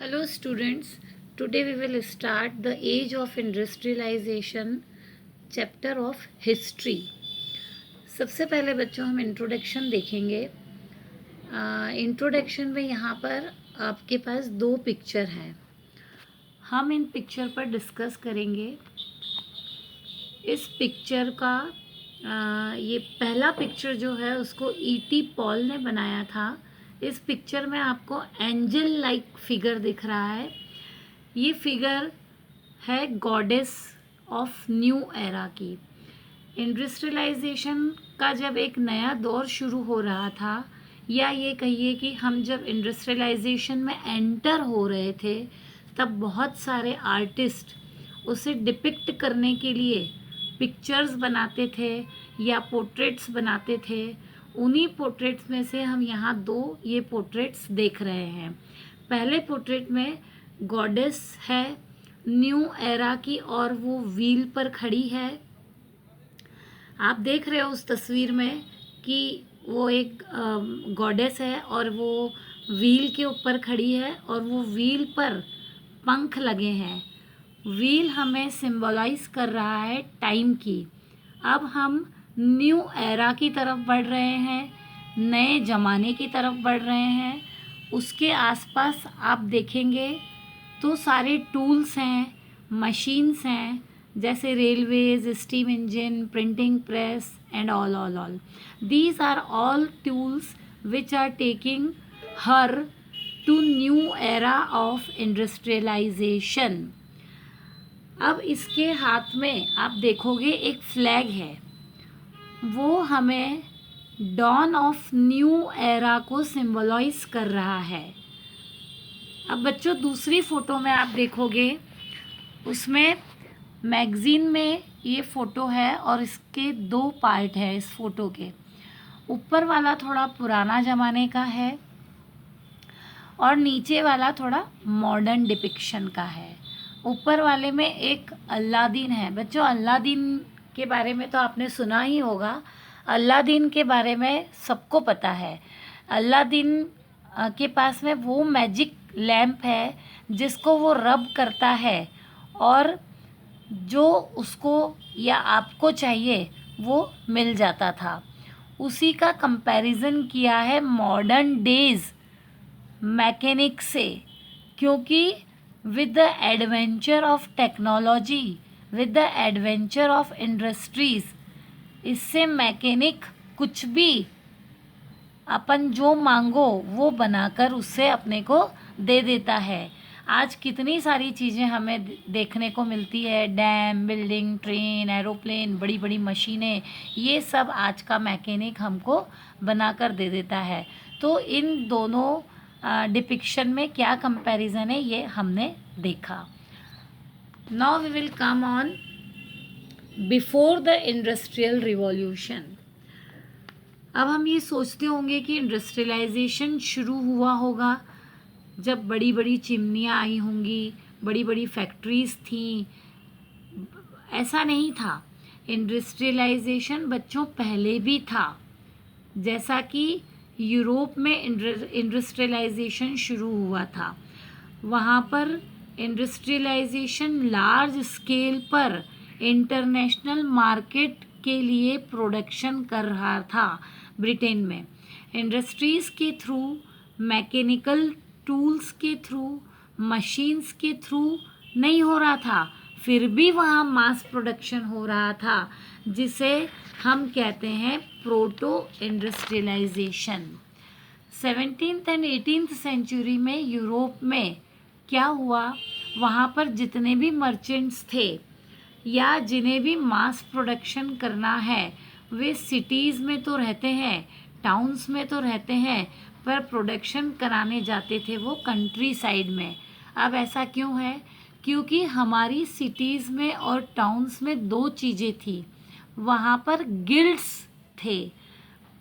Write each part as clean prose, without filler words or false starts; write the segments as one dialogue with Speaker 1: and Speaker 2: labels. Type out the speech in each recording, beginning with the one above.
Speaker 1: Hello students, today we will start the age of industrialization chapter of history. सबसे पहले बच्चों हम introduction देखेंगे। इंट्रोडक्शन में यहाँ पर आपके पास दो पिक्चर हैं, हम इन पिक्चर पर डिस्कस करेंगे। इस पिक्चर का ये पहला पिक्चर जो है उसको E.T. पॉल ने बनाया था। इस पिक्चर में आपको एंजल लाइक फिगर दिख रहा है। ये फिगर है गॉडेस ऑफ न्यू एरा की। इंडस्ट्रियलाइजेशन का जब एक नया दौर शुरू हो रहा था, या ये कहिए कि हम जब इंडस्ट्रियलाइजेशन में एंटर हो रहे थे, तब बहुत सारे आर्टिस्ट उसे डिपिक्ट करने के लिए पिक्चर्स बनाते थे या पोर्ट्रेट्स बनाते थे। उन्हीं पोर्ट्रेट्स में से हम यहाँ दो ये पोर्ट्रेट्स देख रहे हैं। पहले पोर्ट्रेट में गॉडेस है न्यू एरा की और वो व्हील पर खड़ी है। आप देख रहे हो उस तस्वीर में कि वो एक गॉडेस है और वो व्हील के ऊपर खड़ी है और वो व्हील पर पंख लगे हैं। व्हील हमें सिंबलाइज कर रहा है टाइम की। अब हम न्यू एरा की तरफ बढ़ रहे हैं, नए ज़माने की तरफ बढ़ रहे हैं। उसके आसपास आप देखेंगे तो सारे टूल्स हैं, मशीन्स हैं, जैसे railways, steam engine, printing press and all. These are all tools which are taking her to new era of industrialisation. अब इसके हाथ में आप देखोगे एक फ्लैग है, वो हमें डॉन ऑफ न्यू एरा को सिंबलाइज कर रहा है। अब बच्चों दूसरी फ़ोटो में आप देखोगे, उसमें मैगज़ीन में ये फ़ोटो है और इसके दो पार्ट है। इस फ़ोटो के ऊपर वाला थोड़ा पुराना ज़माने का है और नीचे वाला थोड़ा मॉडर्न डिपिक्शन का है। ऊपर वाले में एक अलादीन है। बच्चों अलादीन के बारे में तो आपने सुना ही होगा। अलादीन के बारे में सबको पता है। अलादीन के पास में वो मैजिक लैम्प है जिसको वो रब करता है और जो उसको या आपको चाहिए वो मिल जाता था। उसी का कंपैरिजन किया है मॉडर्न डेज मैकेनिक से, क्योंकि with the adventure of technology, with the adventure of industries, इससे मैकेनिक कुछ भी अपन जो मांगो वो बनाकर उससे अपने को दे देता है। आज कितनी सारी चीज़ें हमें देखने को मिलती है, डैम, बिल्डिंग, ट्रेन, एरोप्लेन, बड़ी बड़ी मशीनें, ये सब आज का मैकेनिक हमको बनाकर दे देता है। तो इन दोनों डिपिक्शन में क्या कंपैरिजन है ये हमने देखा। Now we will come on before the industrial revolution. अब हम ये सोचते होंगे कि इंडस्ट्रियलाइजेशन शुरू हुआ होगा जब बड़ी बड़ी चिमनियाँ आई होंगी, बड़ी बड़ी फैक्ट्रीज थी। ऐसा नहीं था। इंडस्ट्रियलाइजेशन बच्चों पहले भी था। जैसा कि यूरोप में इंडस्ट्रियलाइजेशन शुरू हुआ था, वहाँ पर इंडस्ट्रियलाइजेशन लार्ज स्केल पर इंटरनेशनल मार्केट के लिए प्रोडक्शन कर रहा था। ब्रिटेन में इंडस्ट्रीज़ के थ्रू, मैकेनिकल टूल्स के थ्रू, मशीन्स के थ्रू नहीं हो रहा था, फिर भी वहाँ मास प्रोडक्शन हो रहा था, जिसे हम कहते हैं proto industrialisation. 17th and 18th century में यूरोप में क्या हुआ, वहाँ पर जितने भी मर्चेंट्स थे या जिन्हें भी मास प्रोडक्शन करना है, वे सिटीज़ में तो रहते हैं, टाउन्स में तो रहते हैं, पर प्रोडक्शन कराने जाते थे वो कंट्री साइड में। अब ऐसा क्यों है? क्योंकि हमारी सिटीज़ में और टाउन्स में दो चीज़ें थी। वहाँ पर गिल्ड्स थे।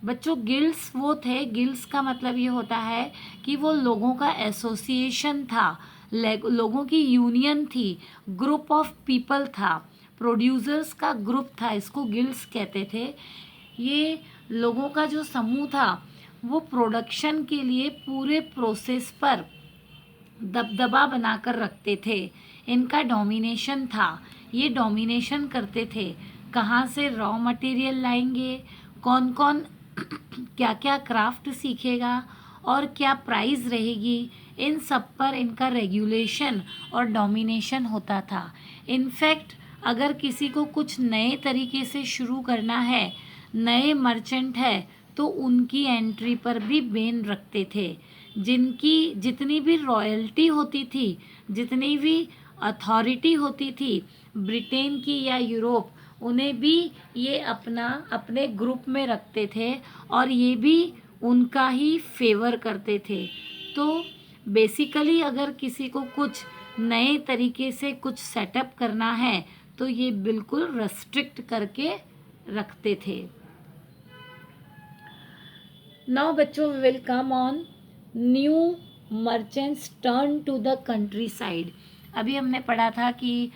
Speaker 1: बच्चों गिल्ड्स वो थे, गिल्ड्स का मतलब ये होता है कि वो लोगों का एसोसिएशन था, लोगों की यूनियन थी, ग्रुप ऑफ पीपल था, प्रोड्यूसर्स का ग्रुप था, इसको गिल्ड्स कहते थे। ये लोगों का जो समूह था वो प्रोडक्शन के लिए पूरे प्रोसेस पर दबदबा बनाकर रखते थे, इनका डोमिनेशन था। ये डोमिनेशन करते थे, कहाँ से रॉ मटेरियल लाएंगे, कौन कौन क्या क्या क्राफ्ट सीखेगा और क्या प्राइस रहेगी, इन सब पर इनका रेगुलेशन और डोमिनेशन होता था। इनफैक्ट अगर किसी को कुछ नए तरीके से शुरू करना है, नए मर्चेंट है, तो उनकी एंट्री पर भी बैन रखते थे। जिनकी जितनी भी रॉयल्टी होती थी, जितनी भी अथॉरिटी होती थी ब्रिटेन की या यूरोप, उन्हें भी ये अपने ग्रुप में रखते थे और ये भी उनका ही फेवर करते थे। तो बेसिकली अगर किसी को कुछ नए तरीके से कुछ सेटअप करना है तो ये बिल्कुल रेस्ट्रिक्ट करके रखते थे। नाउ बच्चों we will come on new merchants turn to the countryside. अभी हमने पढ़ा था कि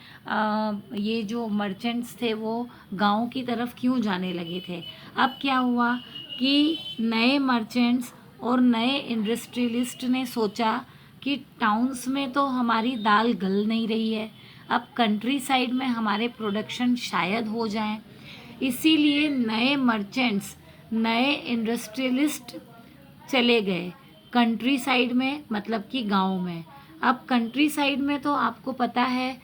Speaker 1: ये जो मर्चेंट्स थे वो गांव की तरफ क्यों जाने लगे थे। अब क्या हुआ कि नए मर्चेंट्स और नए इंडस्ट्रियलिस्ट ने सोचा कि टाउन्स में तो हमारी दाल गल नहीं रही है, अब कंट्री साइड में हमारे प्रोडक्शन शायद हो जाएं। इसीलिए नए मर्चेंट्स, नए इंडस्ट्रियलिस्ट चले गए कंट्री साइड में, मतलब कि गांव में। अब कंट्री साइड में तो आपको पता है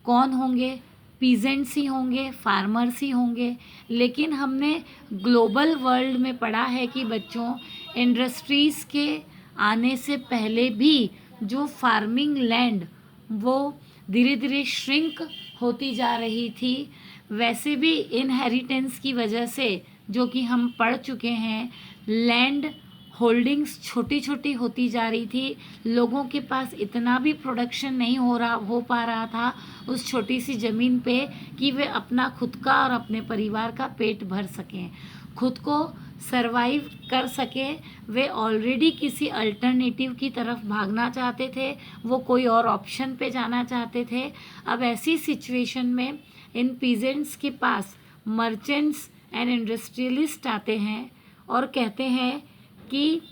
Speaker 1: कौन होंगे, पीजेंट्स ही होंगे, फार्मर्स ही होंगे। लेकिन हमने ग्लोबल वर्ल्ड में पढ़ा है कि बच्चों, इंडस्ट्रीज़ के आने से पहले भी जो फार्मिंग लैंड वो धीरे धीरे श्रिंक होती जा रही थी। वैसे भी इनहेरिटेंस की वजह से, जो कि हम पढ़ चुके हैं, लैंड होल्डिंग्स छोटी छोटी होती जा रही थी। लोगों के पास इतना भी प्रोडक्शन नहीं हो पा रहा था उस छोटी सी ज़मीन पे कि वे अपना खुद का और अपने परिवार का पेट भर सकें, खुद को सरवाइव कर सकें। वे ऑलरेडी किसी अल्टरनेटिव की तरफ भागना चाहते थे, वो कोई और ऑप्शन पे जाना चाहते थे। अब ऐसी सिचुएशन में इन पीजेंट्स के पास मर्चेंट्स एंड इंडस्ट्रियलिस्ट आते हैं और कहते हैं कि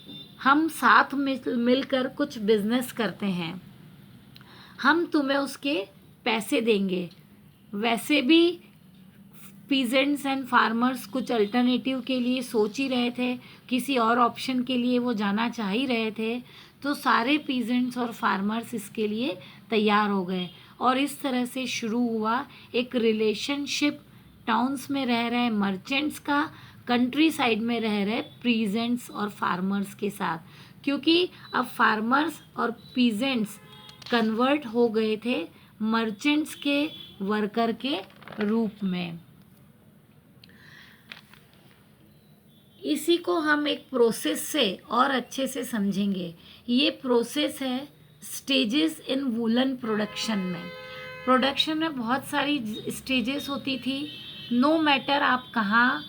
Speaker 1: हम साथ मिलकर कुछ बिजनेस करते हैं, हम तुम्हें उसके पैसे देंगे। वैसे भी पीजेंट्स एंड फार्मर्स कुछ अल्टरनेटिव के लिए सोच ही रहे थे, किसी और ऑप्शन के लिए वो जाना चाह ही रहे थे। तो सारे पीजेंट्स और फार्मर्स इसके लिए तैयार हो गए और इस तरह से शुरू हुआ एक रिलेशनशिप टाउन्स में रह रहे मर्चेंट्स का कंट्री साइड में रह रहे पीजेंट्स और फार्मर्स के साथ। क्योंकि अब फार्मर्स और पीजेंट्स कन्वर्ट हो गए थे मर्चेंट्स के वर्कर के रूप में। इसी को हम एक प्रोसेस से और अच्छे से समझेंगे। ये प्रोसेस है स्टेजेस इन वूलन प्रोडक्शन में। प्रोडक्शन में बहुत सारी स्टेजेस होती थी, नो मैटर आप कहाँ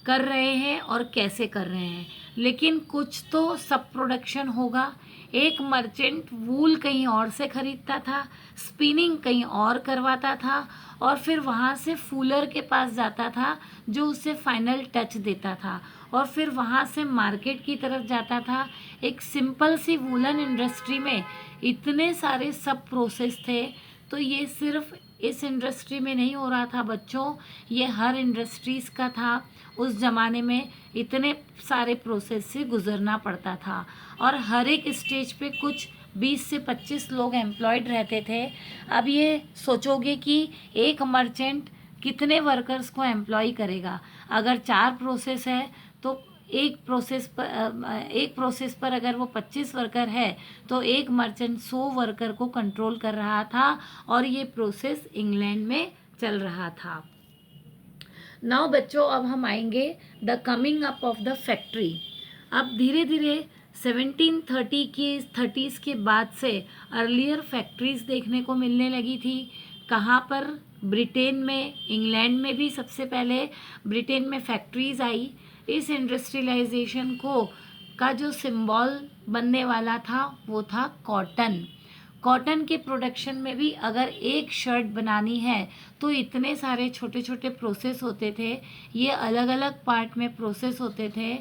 Speaker 1: कर रहे हैं और कैसे कर रहे हैं, लेकिन कुछ तो सब प्रोडक्शन होगा। एक मर्चेंट वूल कहीं और से ख़रीदता था, स्पिनिंग कहीं और करवाता था और फिर वहाँ से फूलर के पास जाता था जो उसे फाइनल टच देता था और फिर वहाँ से मार्केट की तरफ जाता था। एक सिंपल सी वूलन इंडस्ट्री में इतने सारे सब प्रोसेस थे। तो ये सिर्फ इस इंडस्ट्री में नहीं हो रहा था बच्चों, ये हर इंडस्ट्रीज़ का था। उस ज़माने में इतने सारे प्रोसेस से गुज़रना पड़ता था और हर एक स्टेज पे कुछ 20 से 25 लोग एम्प्लॉयड रहते थे। अब ये सोचोगे कि एक मर्चेंट कितने वर्कर्स को एम्प्लॉय करेगा। अगर 4 प्रोसेस है तो एक प्रोसेस पर अगर वो 25 वर्कर है तो एक मर्चेंट 100 वर्कर को कंट्रोल कर रहा था और ये प्रोसेस इंग्लैंड में चल रहा था। नाउ बच्चों, अब हम आएंगे the coming up of the factory. अब धीरे धीरे 1730s के बाद से अर्लियर फैक्ट्रीज देखने को मिलने लगी थी। कहाँ पर? ब्रिटेन में, इंग्लैंड में भी सबसे पहले ब्रिटेन में फैक्ट्रीज आई। इस इंडस्ट्रियलाइजेशन का जो सिंबल बनने वाला था वो था कॉटन। कॉटन के प्रोडक्शन में भी अगर एक शर्ट बनानी है तो इतने सारे छोटे छोटे प्रोसेस होते थे, ये अलग अलग पार्ट में प्रोसेस होते थे।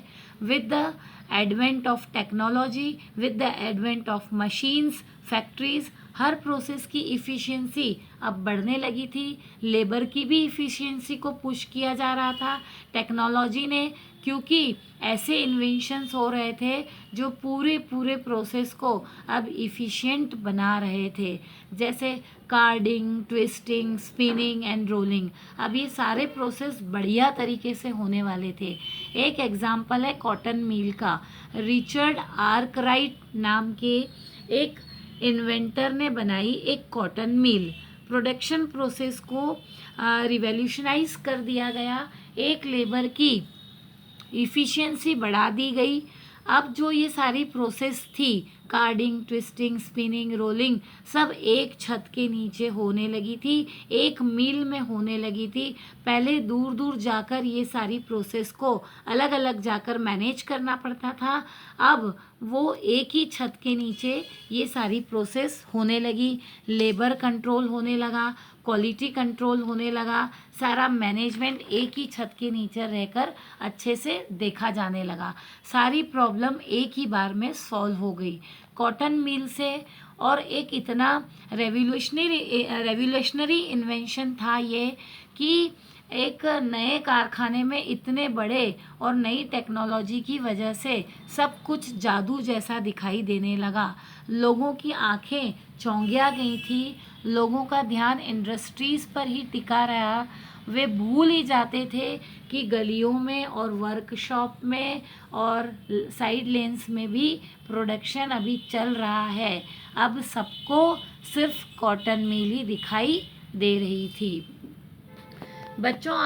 Speaker 1: With the advent of technology, with the advent of machines, factories, her process की इफ़िशियंसी अब बढ़ने लगी थी। लेबर की भी इफ़िशियंसी को पुश किया जा रहा था टेक्नोलॉजी ने, क्योंकि ऐसे इन्वेंशंस हो रहे थे जो पूरे पूरे प्रोसेस को अब इफ़िशियंट बना रहे थे, जैसे carding, twisting, spinning and rolling. अब ये सारे प्रोसेस बढ़िया तरीके से होने वाले थे। एक एग्जाम्पल है कॉटन मिल का। रिचर्ड आर्कराइट नाम के एक इन्वेंटर ने बनाई एक कॉटन मिल। प्रोडक्शन प्रोसेस को रिवॉल्यूशनाइज कर दिया गया, एक लेबर की इफ़िशियंसी बढ़ा दी गई। अब जो ये सारी प्रोसेस थी, कार्डिंग, ट्विस्टिंग, स्पिनिंग, रोलिंग, सब एक छत के नीचे होने लगी थी, एक मिल में होने लगी थी। पहले दूर दूर जाकर ये सारी प्रोसेस को अलग अलग जाकर मैनेज करना पड़ता था। अब वो एक ही छत के नीचे ये सारी प्रोसेस होने लगी। लेबर कंट्रोल होने लगा, क्वालिटी कंट्रोल होने लगा, सारा मैनेजमेंट एक ही छत के नीचे रहकर अच्छे से देखा जाने लगा। सारी प्रॉब्लम एक ही बार में सॉल्व हो गई कॉटन मिल से। और एक इतना रेवोल्यूशनरी इन्वेंशन था ये कि एक नए कारखाने में इतने बड़े और नई टेक्नोलॉजी की वजह से सब कुछ जादू जैसा दिखाई देने लगा। लोगों की आंखें चौंधिया गई थी, लोगों का ध्यान इंडस्ट्रीज़ पर ही टिका रहा। वे भूल ही जाते थे कि गलियों में और वर्कशॉप में और साइड लेन्स में भी प्रोडक्शन अभी चल रहा है। अब सबको सिर्फ कॉटन मिल ही दिखाई दे रही थी। बच्चों,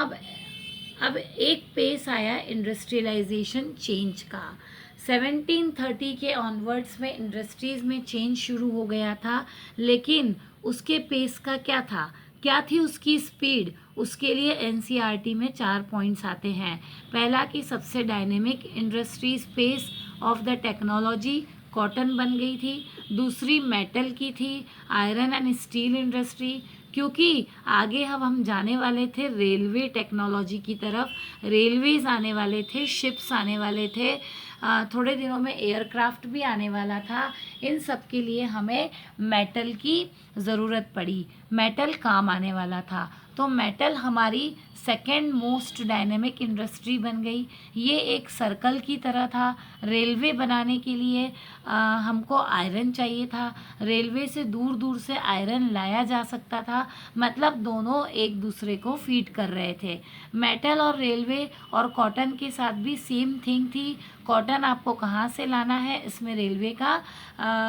Speaker 1: अब एक पेस आया इंडस्ट्रियलाइजेशन चेंज का। 1730 के ऑनवर्ड्स में इंडस्ट्रीज़ में चेंज शुरू हो गया था, लेकिन उसके पेस का क्या थी उसकी स्पीड? उसके लिए एनसीईआरटी में 4 पॉइंट्स आते हैं। पहला कि सबसे dynamic industries pace of the technology cotton बन गई थी। दूसरी मेटल की थी, आयरन एंड स्टील इंडस्ट्री, क्योंकि आगे अब हम जाने वाले थे रेलवे टेक्नोलॉजी की तरफ। रेलवेज आने वाले थे, शिप्स आने वाले थे, थोड़े दिनों में एयरक्राफ्ट भी आने वाला था। इन सब के लिए हमें मेटल की ज़रूरत पड़ी, मेटल काम आने वाला था। तो मेटल हमारी सेकेंड मोस्ट डायनेमिक इंडस्ट्री बन गई। ये एक सर्कल की तरह था। रेलवे बनाने के लिए हमको आयरन चाहिए था, रेलवे से दूर दूर से आयरन लाया जा सकता था, मतलब दोनों एक दूसरे को फीड कर रहे थे। मेटल और रेलवे और कॉटन के साथ भी सेम थिंग थी। कॉटन आपको कहाँ से लाना है, इसमें रेलवे का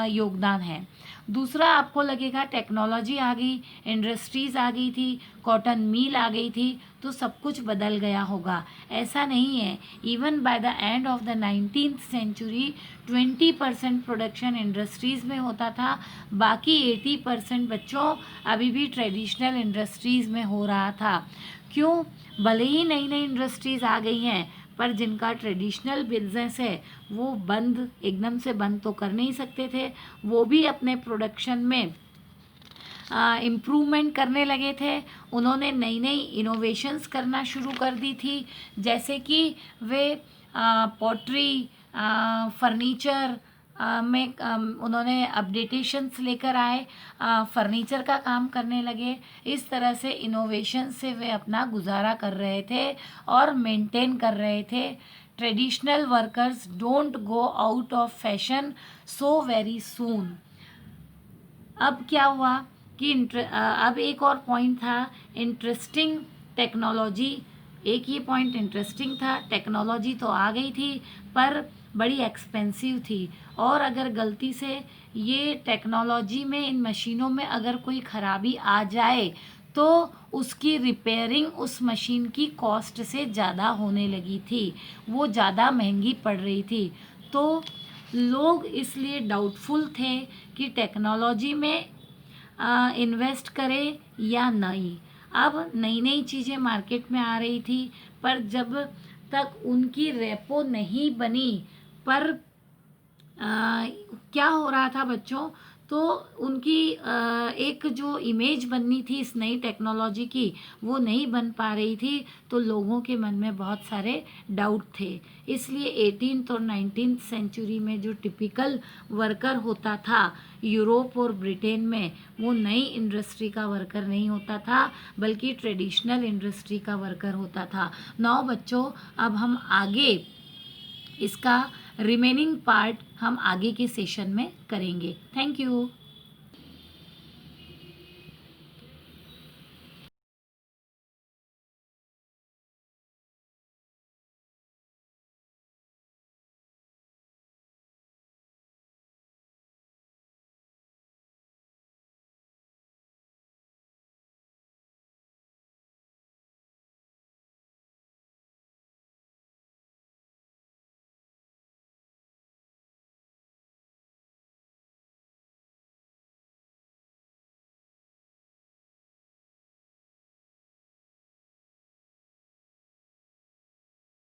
Speaker 1: योगदान है। दूसरा, आपको लगेगा टेक्नोलॉजी आ गई, इंडस्ट्रीज़ आ गई थी, कॉटन मिल आ गई थी, तो सब कुछ बदल गया होगा। ऐसा नहीं है। Even by the end of the 19th century 20% production industries में होता था, बाकी 80% बच्चों अभी भी ट्रेडिशनल इंडस्ट्रीज़ में हो रहा था। क्यों? भले ही नई नई इंडस्ट्रीज़ आ गई हैं, पर जिनका ट्रेडिशनल बिजनेस है वो एकदम से बंद तो कर नहीं सकते थे। वो भी अपने प्रोडक्शन में इम्प्रूवमेंट करने लगे थे। उन्होंने नई नई इनोवेशंस करना शुरू कर दी थी, जैसे कि वे पॉटरी, फर्नीचर में उन्होंने अपडेटेशंस लेकर आए, फर्नीचर का काम करने लगे। इस तरह से इनोवेशन से वे अपना गुजारा कर रहे थे और मेंटेन कर रहे थे। Traditional workers don't go out of fashion so very soon. अब क्या हुआ कि अब एक और पॉइंट था इंटरेस्टिंग टेक्नोलॉजी। एक ये पॉइंट इंटरेस्टिंग था, टेक्नोलॉजी तो आ गई थी पर बड़ी एक्सपेंसिव थी, और अगर गलती से ये टेक्नोलॉजी में, इन मशीनों में अगर कोई ख़राबी आ जाए तो उसकी रिपेयरिंग उस मशीन की कॉस्ट से ज़्यादा होने लगी थी, वो ज़्यादा महंगी पड़ रही थी। तो लोग इसलिए डाउटफुल थे कि टेक्नोलॉजी में इन्वेस्ट करें या नहीं। अब नई नई चीज़ें मार्केट में आ रही थी, पर जब तक उनकी रेपो नहीं बनी, पर क्या हो रहा था बच्चों, तो उनकी एक जो इमेज बननी थी इस नई टेक्नोलॉजी की वो नहीं बन पा रही थी, तो लोगों के मन में बहुत सारे डाउट थे। इसलिए 18th और 19th सेंचुरी में जो टिपिकल वर्कर होता था यूरोप और ब्रिटेन में, वो नई इंडस्ट्री का वर्कर नहीं होता था बल्कि ट्रेडिशनल इंडस्ट्री का वर्कर होता था। नौ बच्चों, अब हम आगे इसका रिमेनिंग पार्ट हम आगे के सेशन में करेंगे। Thank you.